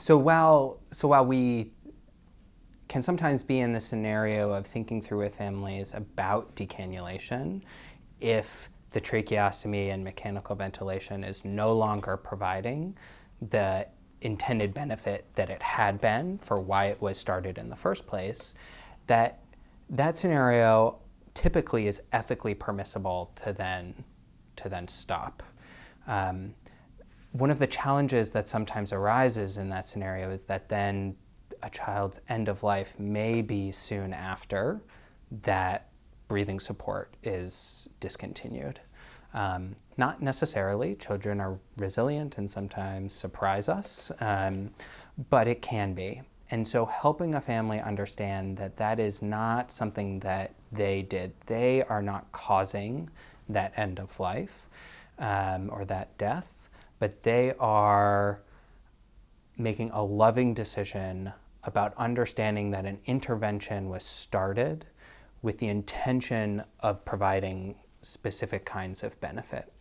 So while we can sometimes be in the scenario of thinking through with families about decannulation, if the tracheostomy and mechanical ventilation is no longer providing the intended benefit that it had been for why it was started in the first place, that scenario typically is ethically permissible to then stop. One of the challenges that sometimes arises in that scenario is that then a child's end of life may be soon after that breathing support is discontinued. Not necessarily. Children are resilient and sometimes surprise us, but it can be. And so helping a family understand that that is not something that they did. They are not causing that end of life or that death, but they are making a loving decision about understanding that an intervention was started with the intention of providing specific kinds of benefit,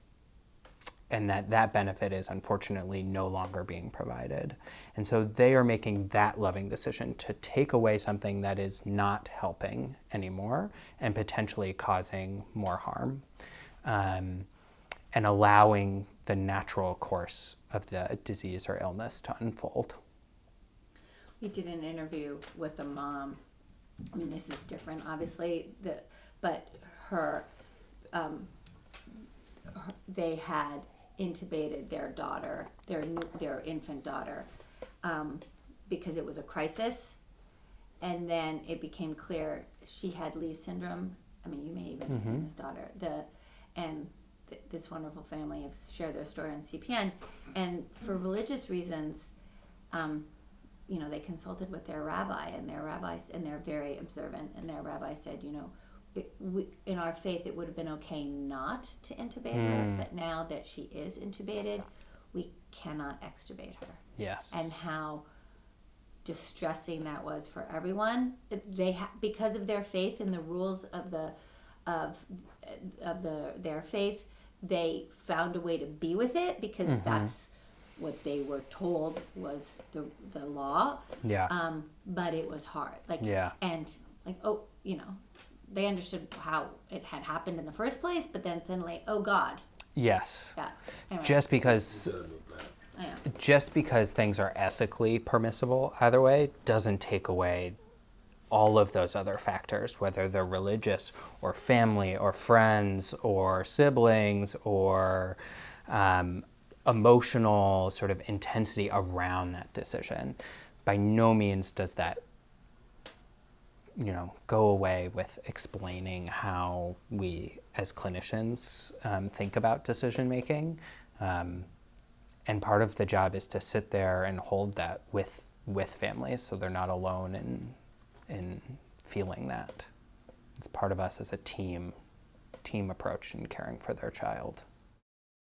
and that benefit is unfortunately no longer being provided. And so they are making that loving decision to take away something that is not helping anymore and potentially causing more harm, and allowing the natural course of the disease or illness to unfold. We did an interview with a mom. I mean, this is different, obviously, but they had intubated their daughter, their infant daughter, because it was a crisis, and then it became clear she had Lee's syndrome. I mean, you may even have seen this daughter. This wonderful family have shared their story on CPN, and for religious reasons, they consulted with their rabbi, and they're very observant, and their rabbi said, in our faith, it would have been okay not to intubate her, but now that she is intubated, we cannot extubate her. Yes. And how distressing that was for everyone. Because of their faith and the rules of their faith, they found a way to be with it because that's what they were told was the law. Yeah. But it was hard. They understood how it had happened in the first place, but then suddenly, oh God. Yes. Yeah. Anyway. Just because things are ethically permissible either way doesn't take away all of those other factors, whether they're religious or family or friends or siblings or emotional sort of intensity around that decision. By no means does that go away with explaining how we as clinicians think about decision making. And part of the job is to sit there and hold that with families so they're not alone in feeling that. It's part of us as a team approach in caring for their child.